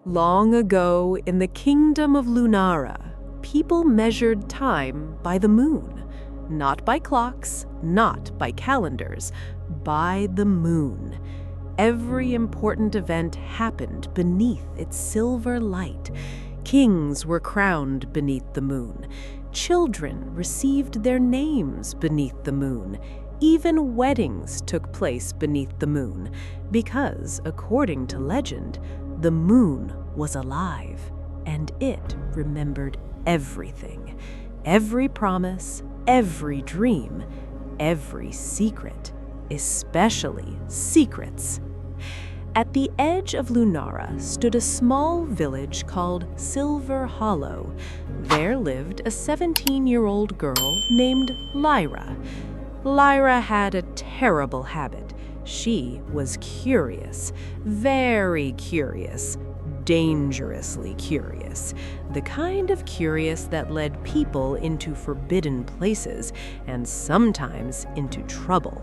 Long ago, in the kingdom of Lunara, people measured time by the moon. Not by clocks, not by calendars, by the moon. Every important event happened beneath its silver light. Kings were crowned beneath the moon. Children received their names beneath the moon. Even weddings took place beneath the moon, because, according to legend, the moon was alive, and it remembered everything. Every promise, every dream, every secret, especially secrets. At the edge of Lunara stood a small village called Silver Hollow. There lived a 17-year-old girl named Lyra. Lyra had a terrible habit. She was curious, very curious, dangerously curious, the kind of curious that led people into forbidden places and sometimes into trouble,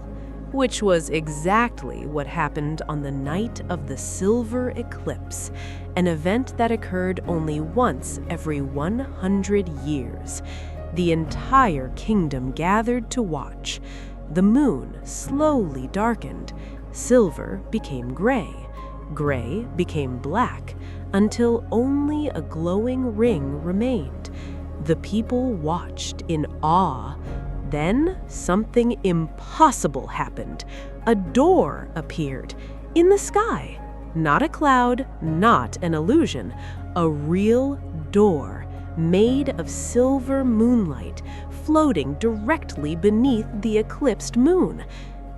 which was exactly what happened on the night of the silver eclipse, an event that occurred only once every 100 years. The entire kingdom gathered to watch. The moon slowly darkened. Silver became gray. Gray became black, until only a glowing ring remained. The people watched in awe. Then something impossible happened. A door appeared in the sky. Not a cloud, not an illusion. A real door, made of silver moonlight, floating directly beneath the eclipsed moon.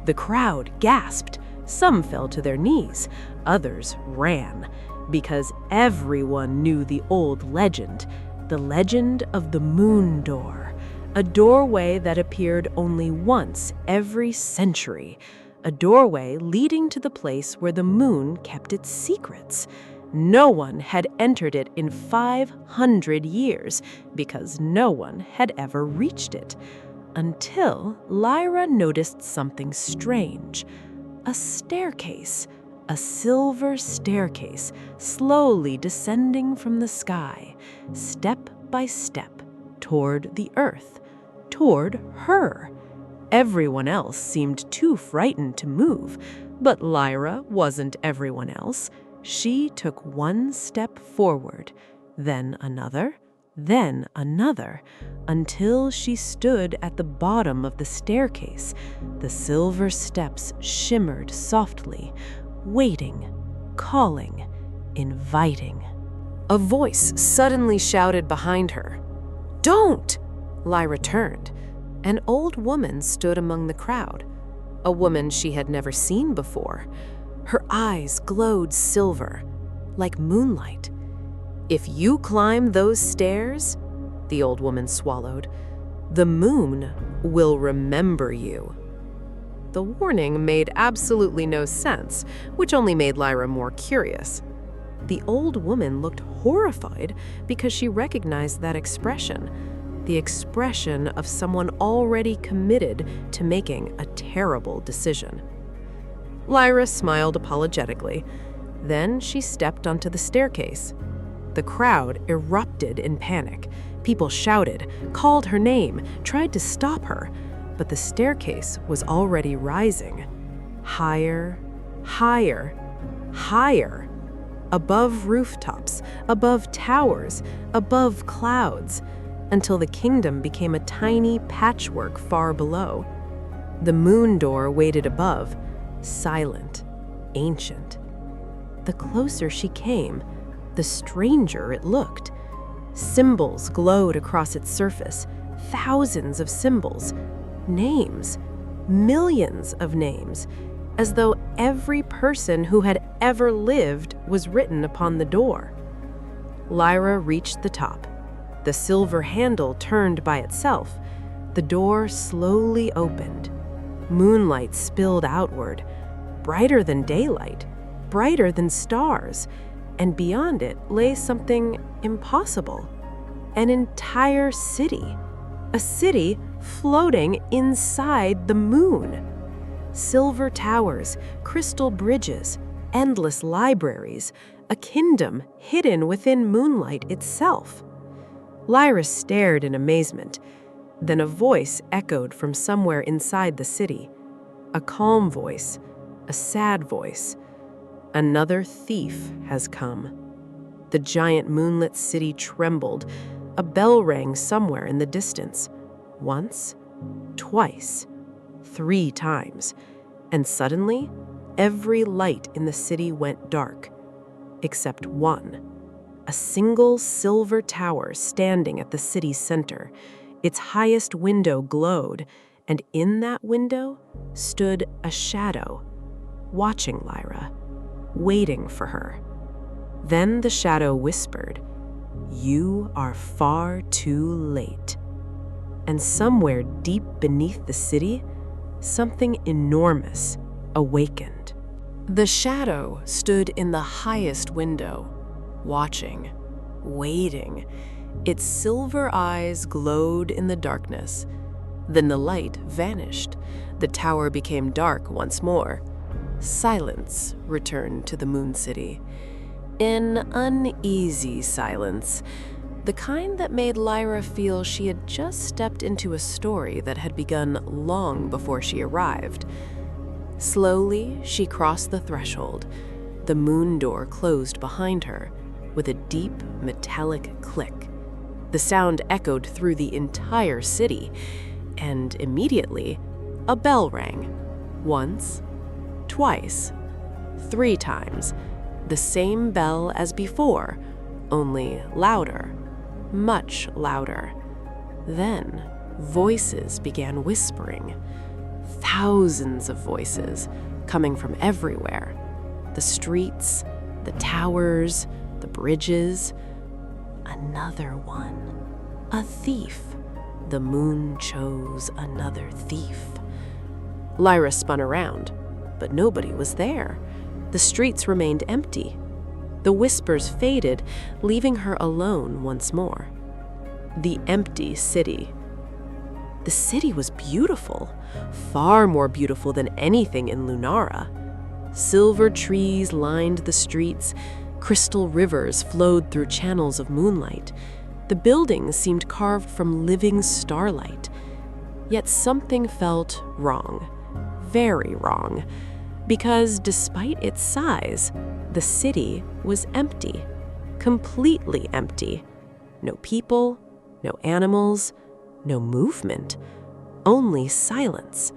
The crowd gasped. Some fell to their knees. Others ran, because everyone knew the old legend, the legend of the moon door, a doorway that appeared only once every century, a doorway leading to the place where the moon kept its secrets. No one had entered it in 500 years because no one had ever reached it, until Lyra noticed something strange. A staircase, a silver staircase, slowly descending from the sky, step by step, toward the earth, toward her. Everyone else seemed too frightened to move, but Lyra wasn't everyone else. She took one step forward, then another, until she stood at the bottom of the staircase. The silver steps shimmered softly, waiting, calling, inviting. A voice suddenly shouted behind her. "Don't!" Lyra turned. An old woman stood among the crowd, a woman she had never seen before. Her eyes glowed silver, like moonlight. "If you climb those stairs," the old woman swallowed, "the moon will remember you." The warning made absolutely no sense, which only made Lyra more curious. The old woman looked horrified because she recognized that expression, the expression of someone already committed to making a terrible decision. Lyra smiled apologetically. Then she stepped onto the staircase. The crowd erupted in panic. People shouted, called her name, tried to stop her, but the staircase was already rising. Higher, higher, higher. Above rooftops, above towers, above clouds, until the kingdom became a tiny patchwork far below. The moon door waited above, silent, ancient. The closer she came, the stranger it looked. Symbols glowed across its surface, thousands of symbols, names, millions of names, as though every person who had ever lived was written upon the door. Lyra reached the top. The silver handle turned by itself. The door slowly opened. Moonlight spilled outward, brighter than daylight, brighter than stars, and beyond it lay something impossible. An entire city. A city floating inside the moon. Silver towers, crystal bridges, endless libraries, a kingdom hidden within moonlight itself. Lyra stared in amazement. Then a voice echoed from somewhere inside the city. A calm voice, a sad voice. Another thief has come. The giant moonlit city trembled. A bell rang somewhere in the distance. Once, twice, 3 times. And suddenly, every light in the city went dark, except one. A single silver tower standing at the city's center. Its highest window glowed, and in that window stood a shadow, watching Lyra, waiting for her. Then the shadow whispered, "You are far too late." And somewhere deep beneath the city, something enormous awakened. The shadow stood in the highest window, watching, waiting. Its silver eyes glowed in the darkness. Then the light vanished. The tower became dark once more. Silence returned to the Moon City. An uneasy silence, the kind that made Lyra feel she had just stepped into a story that had begun long before she arrived. Slowly, she crossed the threshold. The moon door closed behind her with a deep, metallic click. The sound echoed through the entire city, and immediately, a bell rang. Once, twice, 3 times. The same bell as before, only louder, much louder. Then, voices began whispering. Thousands of voices coming from everywhere. The streets, the towers, the bridges. Another one. A thief. The moon chose another thief. Lyra spun around, but nobody was there. The streets remained empty. The whispers faded, leaving her alone once more. The empty city. The city was beautiful, far more beautiful than anything in Lunara. Silver trees lined the streets. Crystal rivers flowed through channels of moonlight. The buildings seemed carved from living starlight. Yet something felt wrong, very wrong, because despite its size, the city was empty, completely empty. No people, no animals, no movement, only silence.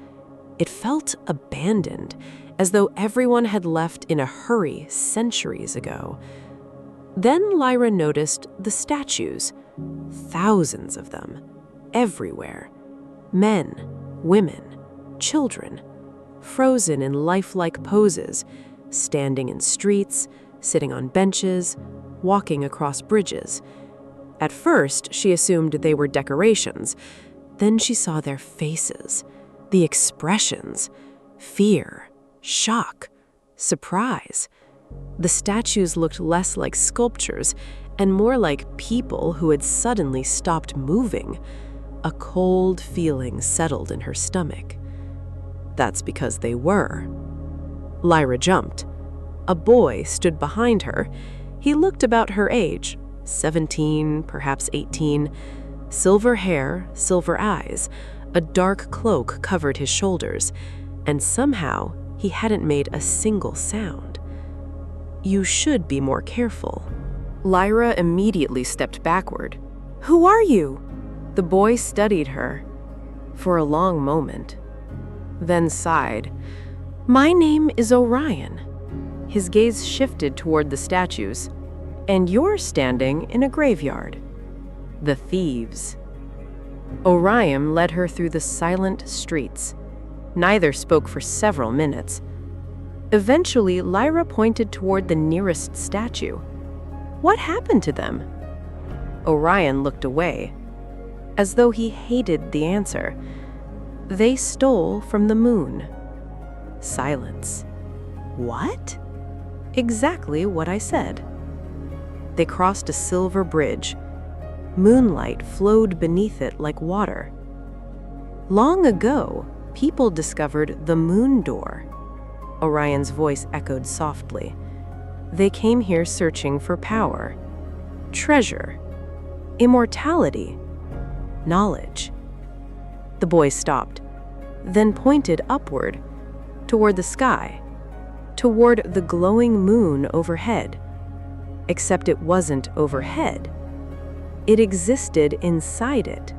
It felt abandoned, as though everyone had left in a hurry centuries ago. Then Lyra noticed the statues, thousands of them, everywhere. Men, women, children, frozen in lifelike poses, standing in streets, sitting on benches, walking across bridges. At first, she assumed they were decorations. Then she saw their faces, the expressions, fear, shock, surprise. The statues looked less like sculptures and more like people who had suddenly stopped moving. A cold feeling settled in her stomach. That's because they were. Lyra jumped. A boy stood behind her. He looked about her age, 17, perhaps 18. Silver hair, silver eyes. A dark cloak covered his shoulders, and somehow he hadn't made a single sound. "You should be more careful." Lyra immediately stepped backward. "Who are you?" The boy studied her for a long moment, then sighed. "My name is Orion." His gaze shifted toward the statues. "And you're standing in a graveyard." The thieves. Orion led her through the silent streets. Neither spoke for several minutes. Eventually, Lyra pointed toward the nearest statue. "What happened to them?" Orion looked away, as though he hated the answer. "They stole from the moon." Silence. "What?" "Exactly what I said." They crossed a silver bridge. Moonlight flowed beneath it like water. Long ago, people discovered the moon door. Orion's voice echoed softly. They came here searching for power, treasure, immortality, knowledge. The boys stopped, then pointed upward, toward the sky, toward the glowing moon overhead. Except it wasn't overhead. It existed inside it.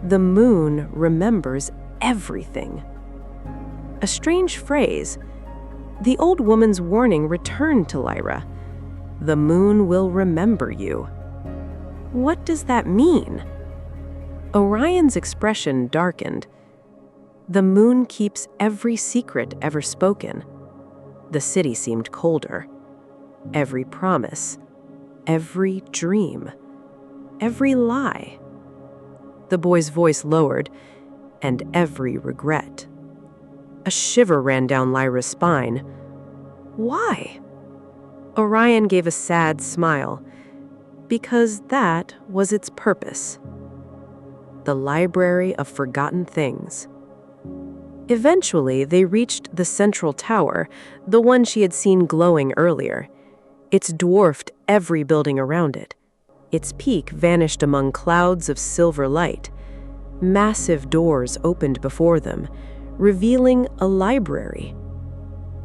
The moon remembers everything. A strange phrase. The old woman's warning returned to Lyra. The moon will remember you. What does that mean? Orion's expression darkened. The moon keeps every secret ever spoken. The city seemed colder. Every promise, every dream, every lie. The boy's voice lowered, and every regret. A shiver ran down Lyra's spine. Why? Orion gave a sad smile, because that was its purpose. The library of forgotten things. Eventually, they reached the central tower, the one she had seen glowing earlier. It's dwarfed every building around it. Its peak vanished among clouds of silver light. Massive doors opened before them, revealing a library.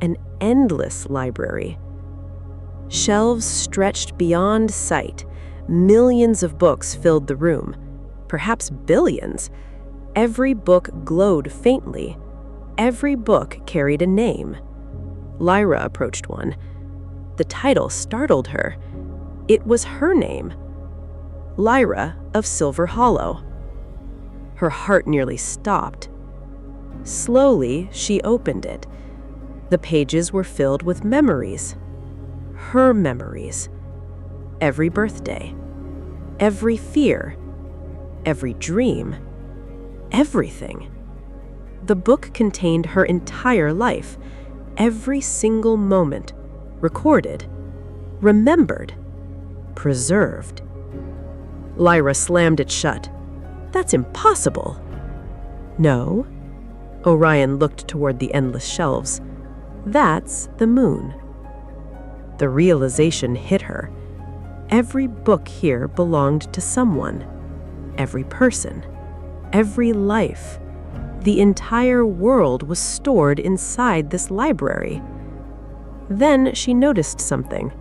An endless library. Shelves stretched beyond sight. Millions of books filled the room, perhaps billions. Every book glowed faintly. Every book carried a name. Lyra approached one. The title startled her. It was her name. Lyra of Silver Hollow. Her heart nearly stopped. Slowly, she opened it. The pages were filled with memories. Her memories. Every birthday. Every fear. Every dream. Everything. The book contained her entire life. Every single moment. Recorded, remembered, preserved. Lyra slammed it shut. That's impossible. No. Orion looked toward the endless shelves. That's the moon. The realization hit her. Every book here belonged to someone. Every person. Every life. The entire world was stored inside this library. Then she noticed something.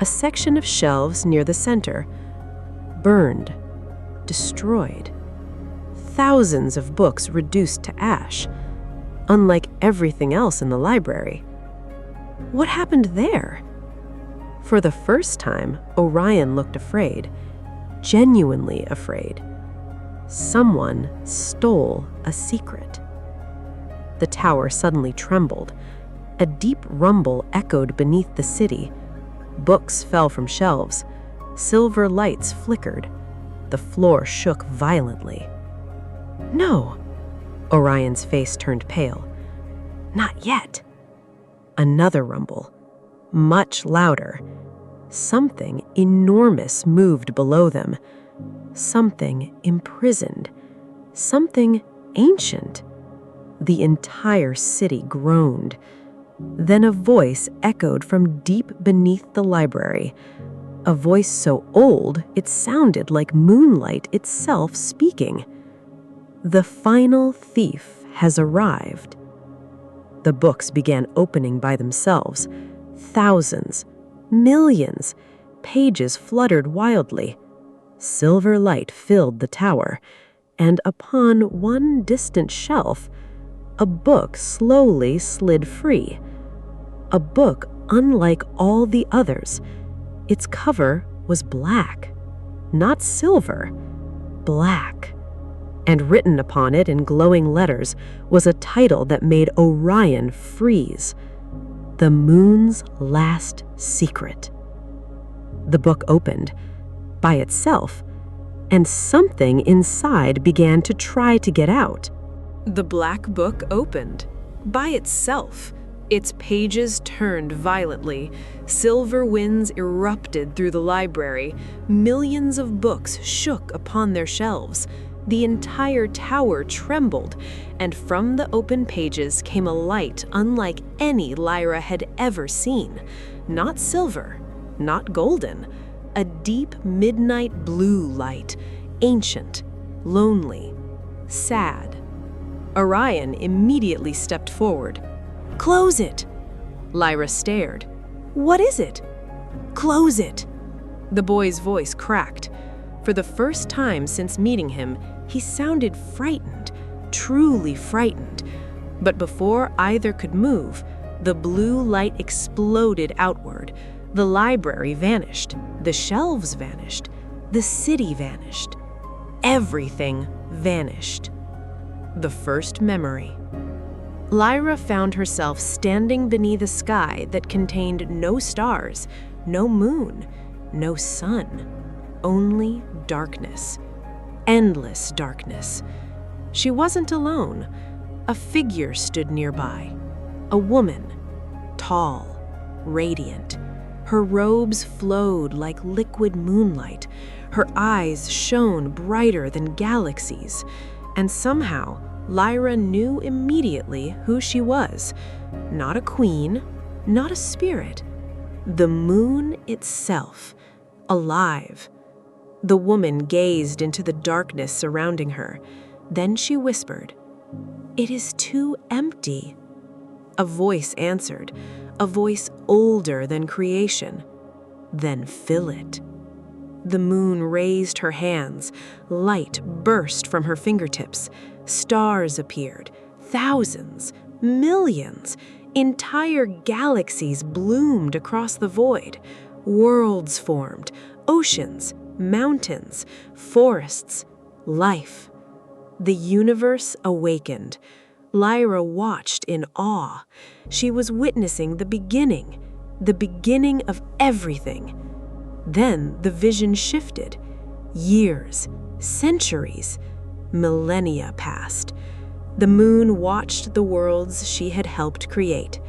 A section of shelves near the center. Burned. Destroyed. Thousands of books reduced to ash. Unlike everything else in the library. What happened there? For the first time, Orion looked afraid. Genuinely afraid. Someone stole a secret. The tower suddenly trembled. A deep rumble echoed beneath the city. Books fell from shelves. Silver lights flickered. The floor shook violently. No! Orion's face turned pale. Not yet. Another rumble. Much louder. Something enormous moved below them. Something imprisoned. Something ancient. The entire city groaned. Then a voice echoed from deep beneath the library. A voice so old it sounded like moonlight itself speaking. The final thief has arrived. The books began opening by themselves. Thousands, millions, pages fluttered wildly. Silver light filled the tower, and upon one distant shelf, a book slowly slid free. A book unlike all the others. Its cover was black, not silver, black. And written upon it in glowing letters was a title that made Orion freeze. The Moon's Last Secret. The book opened, by itself, and something inside began to try to get out. The black book opened, by itself. Its pages turned violently. Silver winds erupted through the library. Millions of books shook upon their shelves. The entire tower trembled, and from the open pages came a light unlike any Lyra had ever seen. Not silver, not golden, a deep midnight blue light, ancient, lonely, sad. Orion immediately stepped forward. "Close it!" Lyra stared. "What is it?" "Close it!" The boy's voice cracked. For the first time since meeting him, he sounded frightened, truly frightened. But before either could move, the blue light exploded outward. The library vanished. The shelves vanished. The city vanished. Everything vanished. The first memory. Lyra found herself standing beneath a sky that contained no stars, no moon, no sun, only darkness. Endless darkness. She wasn't alone. A figure stood nearby. A woman, tall, radiant. Her robes flowed like liquid moonlight. Her eyes shone brighter than galaxies. And somehow, Lyra knew immediately who she was. Not a queen, not a spirit. The moon itself, alive. The woman gazed into the darkness surrounding her. Then she whispered, "It is too empty." A voice answered, a voice older than creation. "Then fill it." The moon raised her hands. Light burst from her fingertips. Stars appeared. Thousands, millions. Entire galaxies bloomed across the void. Worlds formed. Oceans, mountains, forests, life. The universe awakened. Lyra watched in awe. She was witnessing the beginning of everything. Then the vision shifted. Years, centuries, millennia passed. The moon watched the worlds she had helped create.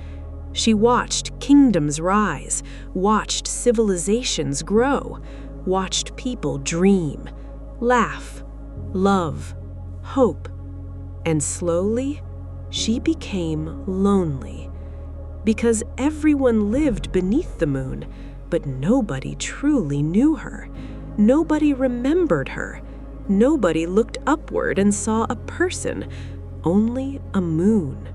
She watched kingdoms rise, watched civilizations grow, watched people dream, laugh, love, hope. And slowly, she became lonely. Because everyone lived beneath the moon, but nobody truly knew her. Nobody remembered her. Nobody looked upward and saw a person, only a moon.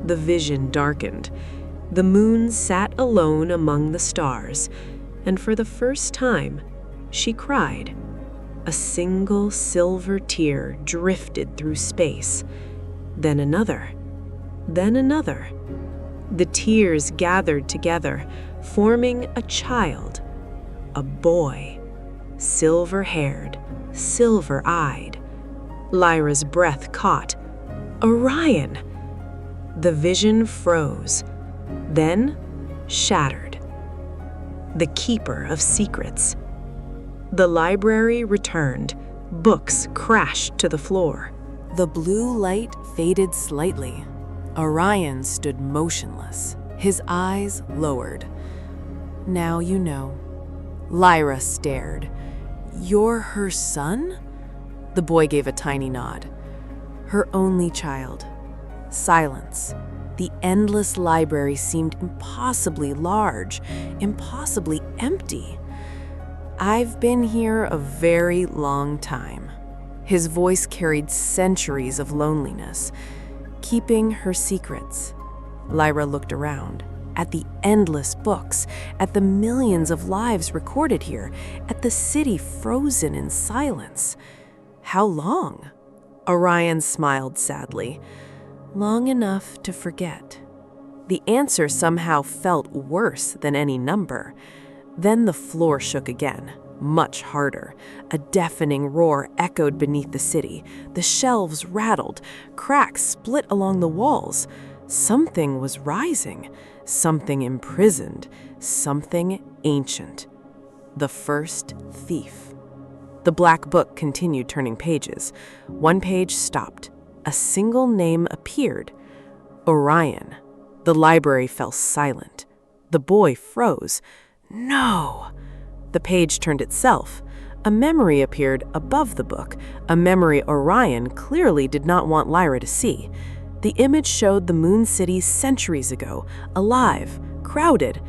The vision darkened. The moon sat alone among the stars, and for the first time, she cried. A single silver tear drifted through space. Then another. Then another. The tears gathered together, forming a child, a boy, silver-haired, silver-eyed. Lyra's breath caught. Orion! The vision froze, then shattered. The keeper of secrets. The library returned. Books crashed to the floor. The blue light faded slightly. Orion stood motionless, his eyes lowered. "Now you know." Lyra stared. "You're her son?" The boy gave a tiny nod. Her only child. Silence. The endless library seemed impossibly large, impossibly empty. "I've been here a very long time." His voice carried centuries of loneliness, keeping her secrets. Lyra looked around, at the endless books, at the millions of lives recorded here, at the city frozen in silence. How long? Orion smiled sadly. Long enough to forget. The answer somehow felt worse than any number. Then the floor shook again, much harder. A deafening roar echoed beneath the city. The shelves rattled. Cracks split along the walls. Something was rising. Something imprisoned. Something ancient. The first thief. The black book continued turning pages. One page stopped. A single name appeared. Orion. The library fell silent. The boy froze. No! The page turned itself. A memory appeared above the book, a memory Orion clearly did not want Lyra to see. The image showed the moon city centuries ago, alive, crowded,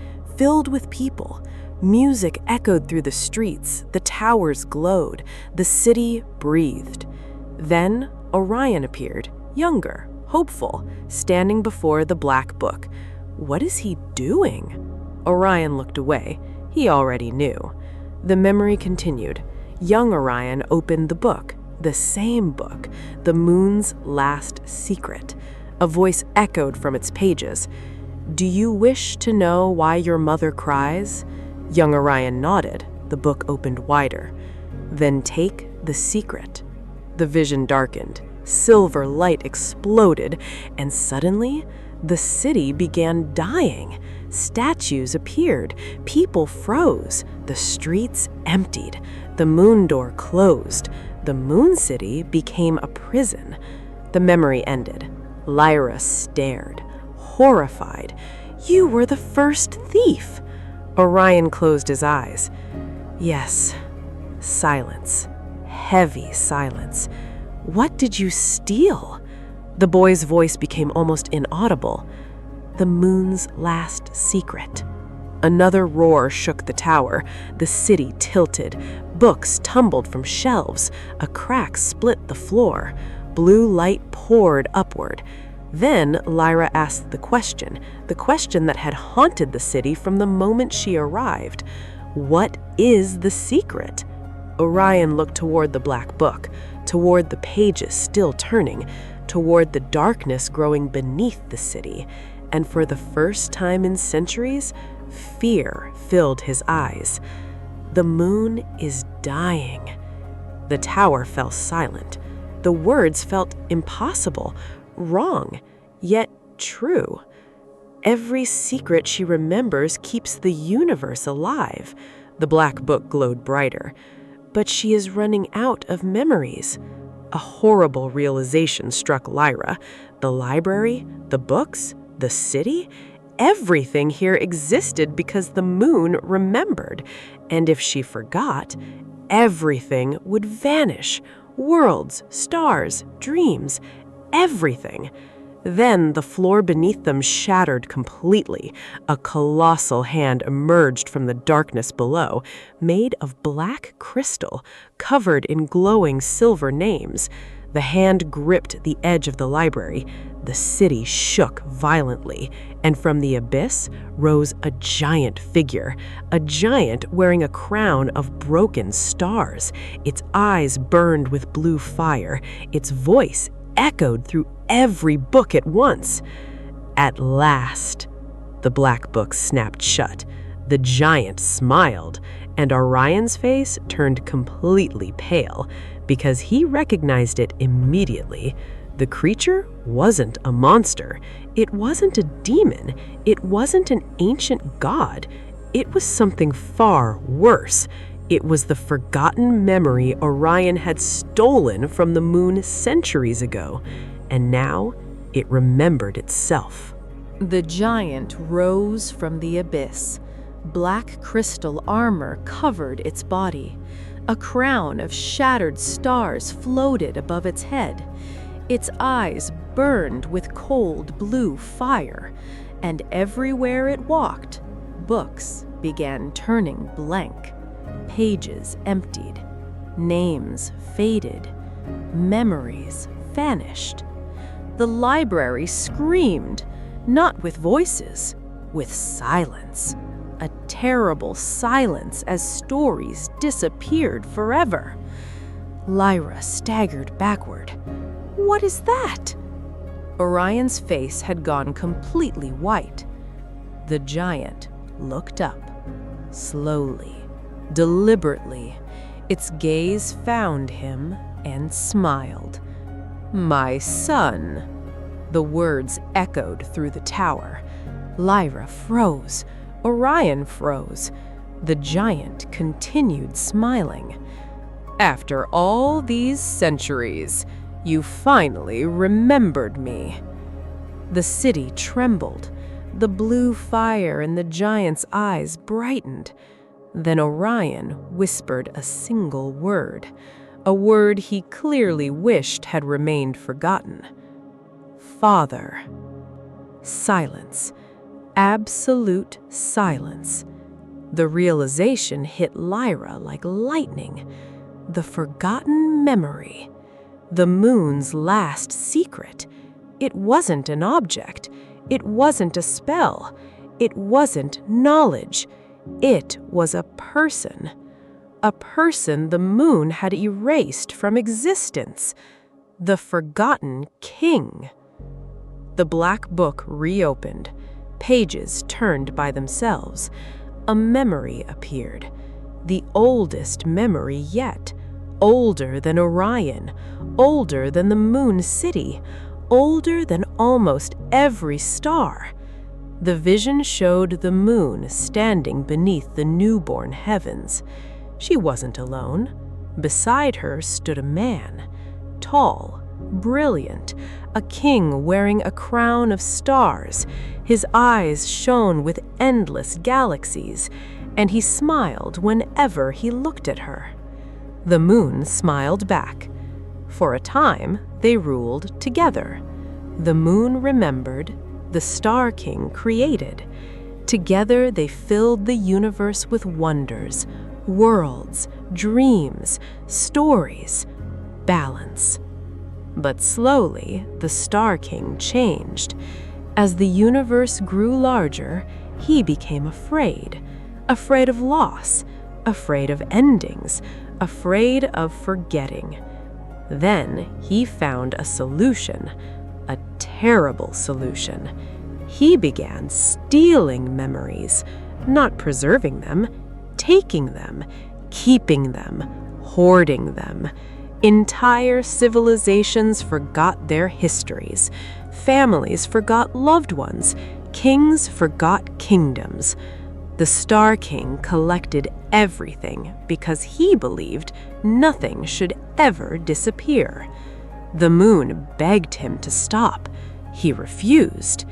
filled with people. Music echoed through the streets, the towers glowed, the city breathed. Then Orion appeared, younger, hopeful, standing before the black book. What is he doing? Orion looked away. He already knew. The memory continued. Young Orion opened the book, the same book, the moon's last secret. A voice echoed from its pages. Do you wish to know why your mother cries? Young Orion nodded. The book opened wider. Then take the secret. The vision darkened. Silver light exploded, and suddenly, the city began dying. Statues appeared. People froze. The streets emptied. The moon door closed. The moon city became a prison. The memory ended. Lyra stared, horrified. You were the first thief. Orion closed his eyes. Yes. Silence. Heavy silence. What did you steal? The boy's voice became almost inaudible. The moon's last secret. Another roar shook the tower. The city tilted. Books tumbled from shelves. A crack split the floor. Blue light poured upward. Then Lyra asked the question that had haunted the city from the moment she arrived. What is the secret? Orion looked toward the black book, toward the pages still turning, toward the darkness growing beneath the city, and for the first time in centuries, fear filled his eyes. The moon is dying. The tower fell silent. The words felt impossible, wrong, yet true. Every secret she remembers keeps the universe alive. The black book glowed brighter. But she is running out of memories. A horrible realization struck Lyra. The library, the books, the city, everything here existed because the moon remembered. And if she forgot, everything would vanish. Worlds, stars, dreams, everything. Then the floor beneath them shattered completely. A colossal hand emerged from the darkness below, made of black crystal, covered in glowing silver names. The hand gripped the edge of the library. The city shook violently, and from the abyss rose a giant figure, a giant wearing a crown of broken stars. Its eyes burned with blue fire. Its voice echoed through every book at once. At last, the black book snapped shut. The giant smiled, and Orion's face turned completely pale because he recognized it immediately. The creature wasn't a monster. It wasn't a demon. It wasn't an ancient god. It was something far worse. It was the forgotten memory Orion had stolen from the moon centuries ago, and now it remembered itself. The giant rose from the abyss. Black crystal armor covered its body. A crown of shattered stars floated above its head. Its eyes burned with cold blue fire, and everywhere it walked, books began turning blank. Pages emptied, names faded, memories vanished. The library screamed, not with voices, with silence. A terrible silence as stories disappeared forever. Lyra staggered backward. What is that? Orion's face had gone completely white. The giant looked up, slowly, deliberately. Its gaze found him and smiled. My son. The words echoed through the tower. Lyra froze. Orion froze. The giant continued smiling. After all these centuries, you finally remembered me. The city trembled. The blue fire in the giant's eyes brightened. Then Orion whispered a single word, a word he clearly wished had remained forgotten. Father. Silence. Absolute silence. The realization hit Lyra like lightning. The forgotten memory. The moon's last secret. It wasn't an object. It wasn't a spell. It wasn't knowledge. It was a person. A person the moon had erased from existence. The forgotten king. The black book reopened. Pages turned by themselves. A memory appeared. The oldest memory yet. Older than Orion. Older than the moon city. Older than almost every star. The vision showed the moon standing beneath the newborn heavens. She wasn't alone. Beside her stood a man. Tall, brilliant, a king wearing a crown of stars. His eyes shone with endless galaxies, and he smiled whenever he looked at her. The moon smiled back. For a time, they ruled together. The moon remembered, the Star King created. Together they filled the universe with wonders, worlds, dreams, stories, balance. But slowly, the Star King changed. As the universe grew larger, he became afraid. Afraid of loss, afraid of endings, afraid of forgetting. Then he found a solution, a terrible solution. He began stealing memories, not preserving them, taking them, keeping them, hoarding them. Entire civilizations forgot their histories. Families forgot loved ones. Kings forgot kingdoms. The Star King collected everything because he believed nothing should ever disappear. The moon begged him to stop. He refused.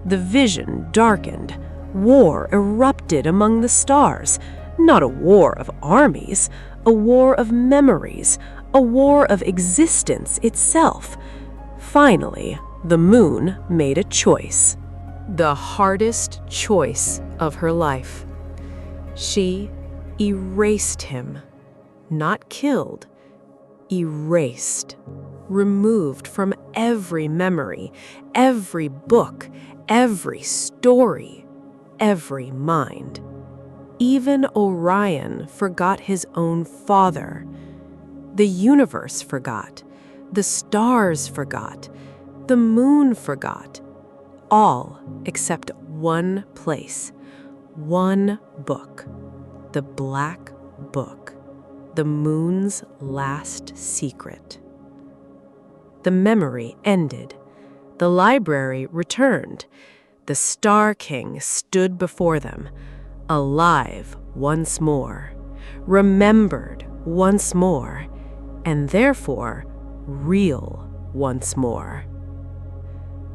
The vision darkened. War erupted among the stars. Not a war of armies, a war of memories, a war of existence itself. Finally, the moon made a choice. The hardest choice of her life. She erased him. Not killed, erased. Removed from every memory, every book, every story, every mind. Even Orion forgot his own father. The universe forgot. The stars forgot. The moon forgot. All except one place, one book. The black book. The moon's last secret. The memory ended. The library returned. The Star King stood before them, alive once more, remembered once more, and therefore real once more.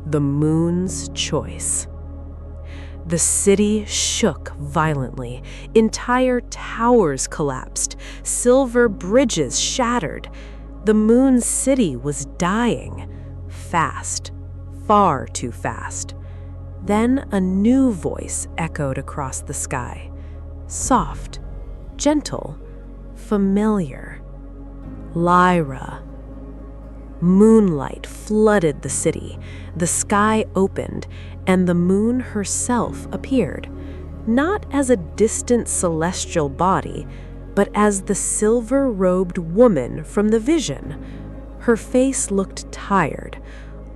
The moon's choice. The city shook violently. Entire towers collapsed. Silver bridges shattered. The moon city was dying. Fast. Far too fast. Then a new voice echoed across the sky. Soft, gentle, familiar. Lyra. Moonlight flooded the city. The sky opened, and the moon herself appeared, not as a distant celestial body, but as the silver-robed woman from the vision. Her face looked tired,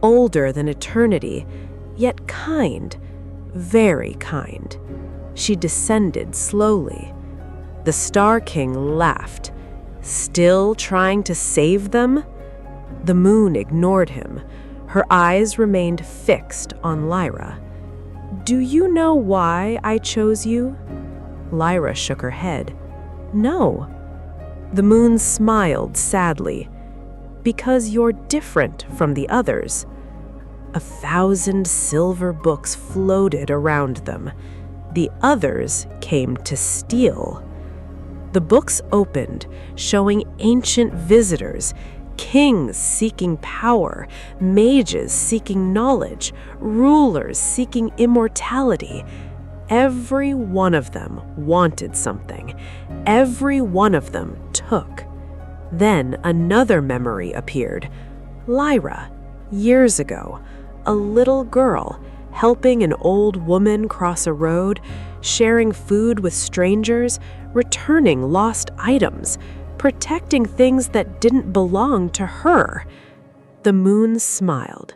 older than eternity, yet kind, very kind. She descended slowly. The Star King laughed. Still trying to save them? The moon ignored him. Her eyes remained fixed on Lyra. Do you know why I chose you? Lyra shook her head. No. The moon smiled sadly. Because you're different from the others. 1,000 silver books floated around them. The others came to steal. The books opened, showing ancient visitors, Kings seeking power, mages seeking knowledge, rulers seeking immortality. Every one of them wanted something. Every one of them took. Then another memory appeared. Lyra, years ago, a little girl, helping an old woman cross a road, sharing food with strangers, returning lost items, protecting things that didn't belong to her. The moon smiled.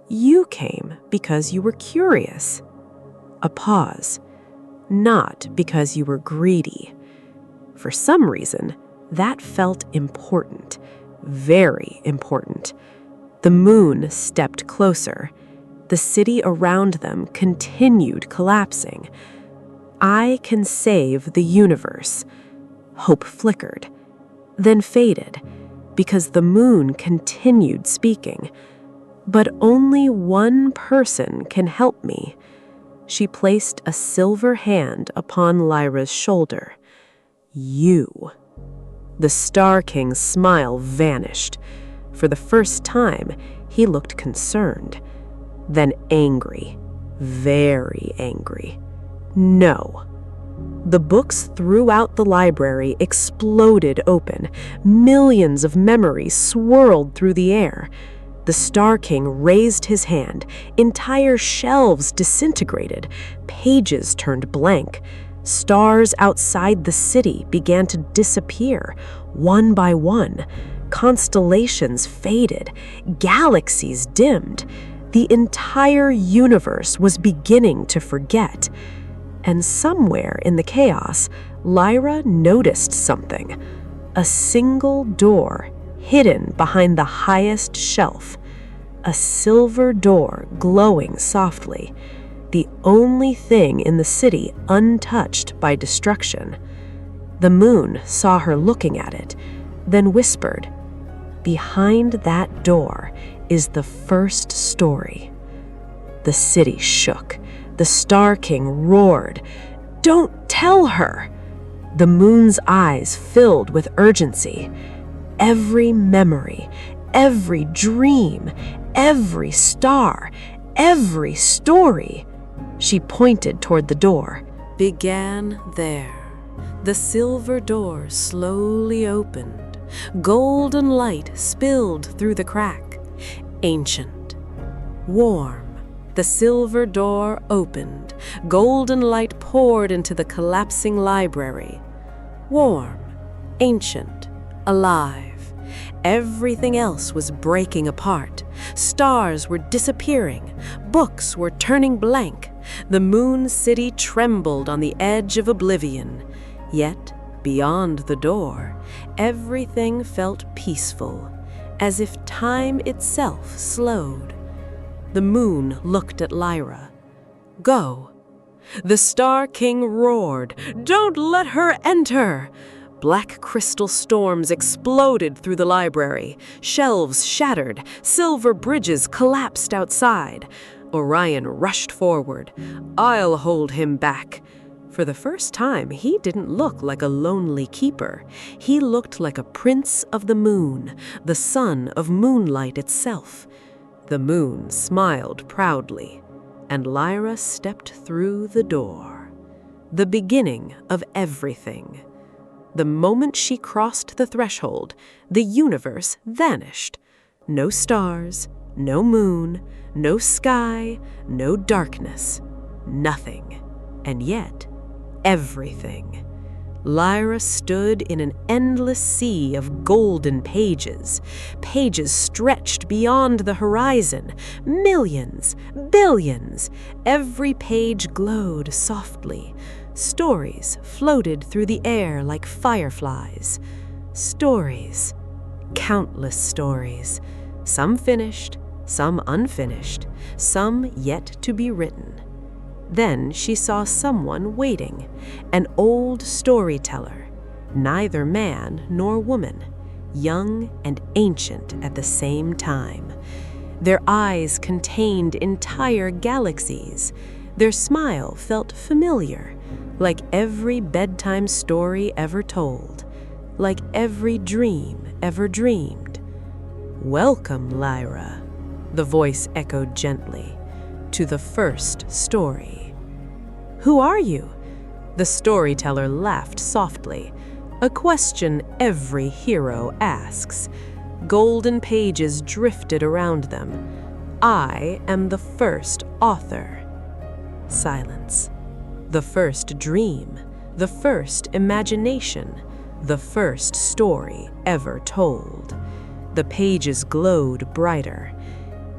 You came because you were curious. A pause. Not because you were greedy. For some reason, that felt important. Very important. The moon stepped closer. The city around them continued collapsing. I can save the universe. Hope flickered, then faded, because the moon continued speaking. But only one person can help me. She placed a silver hand upon Lyra's shoulder. You. The Star King's smile vanished. For the first time, he looked concerned, then angry, very angry. No. The books throughout the library exploded open. Millions of memories swirled through the air. The Star King raised his hand. Entire shelves disintegrated. Pages turned blank. Stars outside the city began to disappear, one by one. Constellations faded. Galaxies dimmed. The entire universe was beginning to forget. And somewhere in the chaos, Lyra noticed something. A single door hidden behind the highest shelf. A silver door glowing softly. The only thing in the city untouched by destruction. The moon saw her looking at it, then whispered, "Behind that door is the first story." The city shook. The Star King roared, "Don't tell her!" The moon's eyes filled with urgency. Every memory, every dream, every star, every story. She pointed toward the door. Began there. The silver door slowly opened. Golden light spilled through the crack. Ancient. Warm. The silver door opened. Golden light poured into the collapsing library. Warm. Ancient. Alive. Everything else was breaking apart. Stars were disappearing. Books were turning blank. The moon city trembled on the edge of oblivion. Yet, beyond the door, everything felt peaceful, as if time itself slowed. The moon looked at Lyra. "Go." The Star King roared, "Don't let her enter!" Black crystal storms exploded through the library. Shelves shattered. Silver bridges collapsed outside. Orion rushed forward. "I'll hold him back." For the first time, he didn't look like a lonely keeper. He looked like a prince of the moon, the son of moonlight itself. The moon smiled proudly, and Lyra stepped through the door. The beginning of everything. The moment she crossed the threshold, the universe vanished. No stars, no moon, no sky, no darkness. Nothing. And yet, everything. Lyra stood in an endless sea of golden pages. Pages stretched beyond the horizon. Millions, billions. Every page glowed softly. Stories floated through the air like fireflies. Stories. Countless stories. Some finished, some unfinished, some yet to be written. Then she saw someone waiting, an old storyteller, neither man nor woman, young and ancient at the same time. Their eyes contained entire galaxies. Their smile felt familiar, like every bedtime story ever told, like every dream ever dreamed. "Welcome, Lyra," the voice echoed gently, "to the first story." "Who are you?" The storyteller laughed softly, a question every hero asks. Golden pages drifted around them. "I am the first author." Silence. The first dream, the first imagination, the first story ever told. The pages glowed brighter.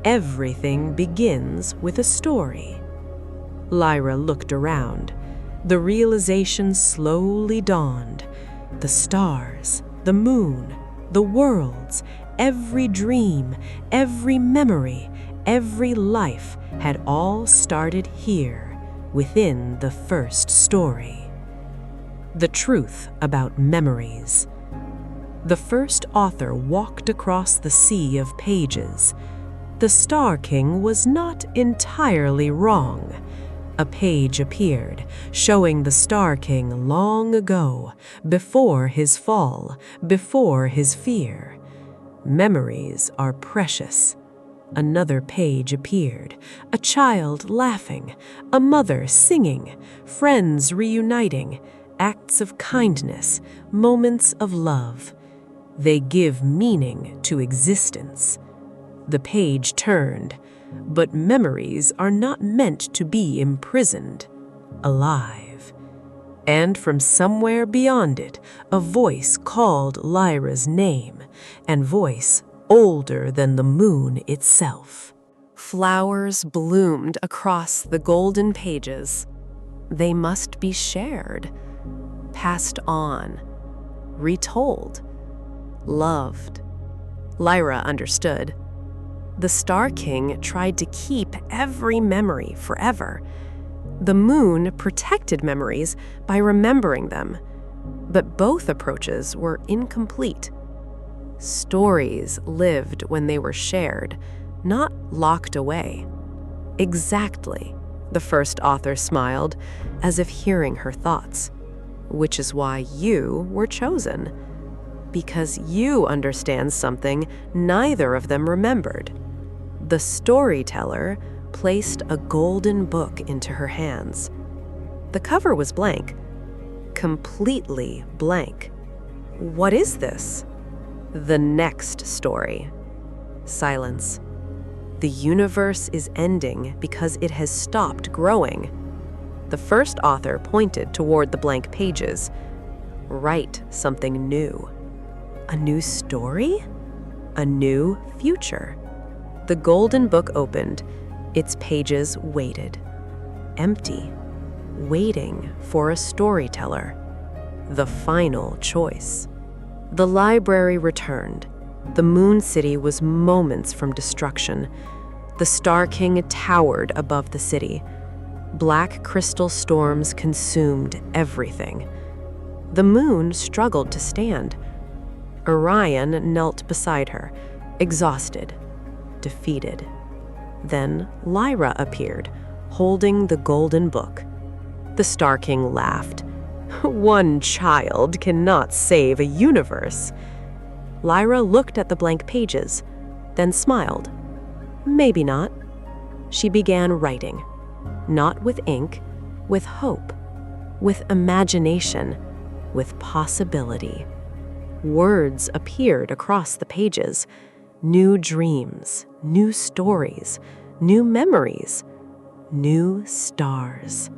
Everything begins with a story. Lyra looked around. The realization slowly dawned. The stars, the moon, the worlds, every dream, every memory, every life had all started here, within the first story. The truth about memories. The first author walked across the sea of pages. The Star King was not entirely wrong. A page appeared, showing the Star King long ago, before his fall, before his fear. Memories are precious. Another page appeared, a child laughing, a mother singing, friends reuniting, acts of kindness, moments of love. They give meaning to existence. The page turned, but memories are not meant to be imprisoned, alive. And from somewhere beyond it, a voice called Lyra's name, and voice older than the moon itself. Flowers bloomed across the golden pages. They must be shared, passed on, retold, loved. Lyra understood. The Star King tried to keep every memory forever. The moon protected memories by remembering them, but both approaches were incomplete. Stories lived when they were shared, not locked away. Exactly, the first author smiled, as if hearing her thoughts. Which is why you were chosen. Because you understand something neither of them remembered. The storyteller placed a golden book into her hands. The cover was blank, completely blank. What is this? The next story. Silence. The universe is ending because it has stopped growing. The first author pointed toward the blank pages. Write something new. A new story? A new future. The golden book opened. Its pages waited. Empty. Waiting for a storyteller. The final choice. The library returned. The Moon City was moments from destruction. The Star King towered above the city. Black crystal storms consumed everything. The moon struggled to stand. Orion knelt beside her, exhausted, defeated. Then Lyra appeared, holding the golden book. The Star King laughed. One child cannot save a universe. Lyra looked at the blank pages, then smiled. Maybe not. She began writing, not with ink, with hope, with imagination, with possibility. Words appeared across the pages, new dreams, new stories, new memories, new stars.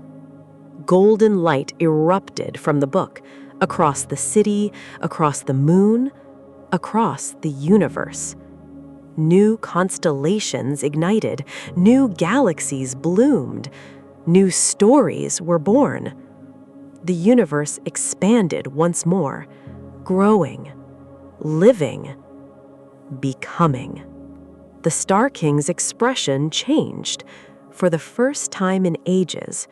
Golden light erupted from the book, across the city, across the moon, across the universe. New constellations ignited, new galaxies bloomed, new stories were born. The universe expanded once more, growing, living, becoming. The Star King's expression changed. For the first time in ages,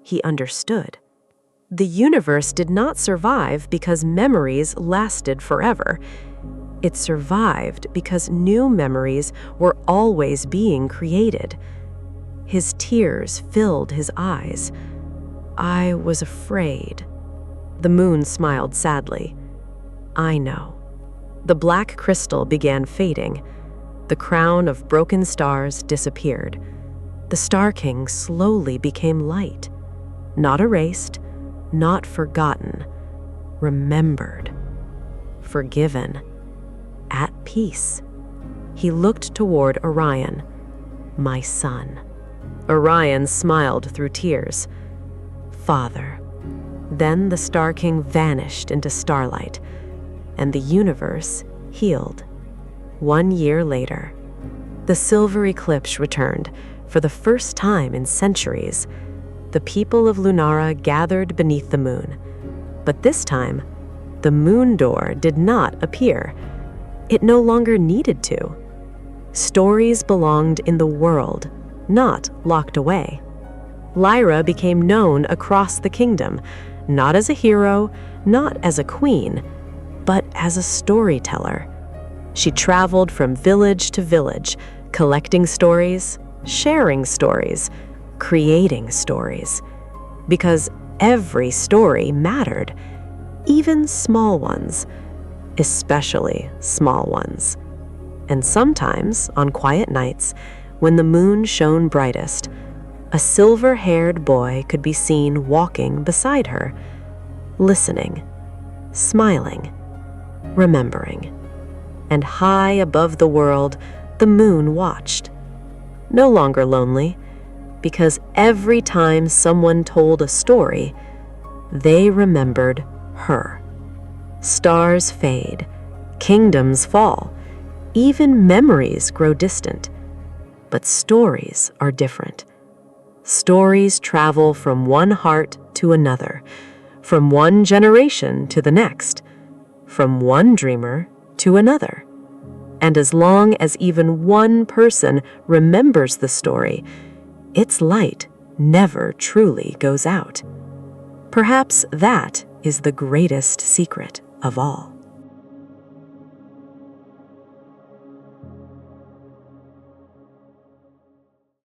he understood. The universe did not survive because memories lasted forever. It survived because new memories were always being created. His tears filled his eyes. I was afraid. The moon smiled sadly. I know. The black crystal began fading. The crown of broken stars disappeared. The Star King slowly became light. Not erased, not forgotten, remembered, forgiven, at peace. He looked toward Orion, my son. Orion smiled through tears. Father. Then the Star King vanished into starlight, and the universe healed. 1 year later, the silver eclipse returned for the first time in centuries. The people of Lunara gathered beneath the moon. But this time, the moon door did not appear. It no longer needed to. Stories belonged in the world, not locked away. Lyra became known across the kingdom, not as a hero, not as a queen, but as a storyteller. She traveled from village to village, collecting stories, sharing stories, creating stories. Because every story mattered, even small ones, especially small ones. And sometimes, on quiet nights, when the moon shone brightest, a silver-haired boy could be seen walking beside her, listening, smiling, remembering. And high above the world, the moon watched. No longer lonely, because every time someone told a story, they remembered her. Stars fade, kingdoms fall, even memories grow distant. But stories are different. Stories travel from one heart to another, from one generation to the next, from one dreamer to another. And as long as even one person remembers the story, its light never truly goes out. Perhaps that is the greatest secret of all.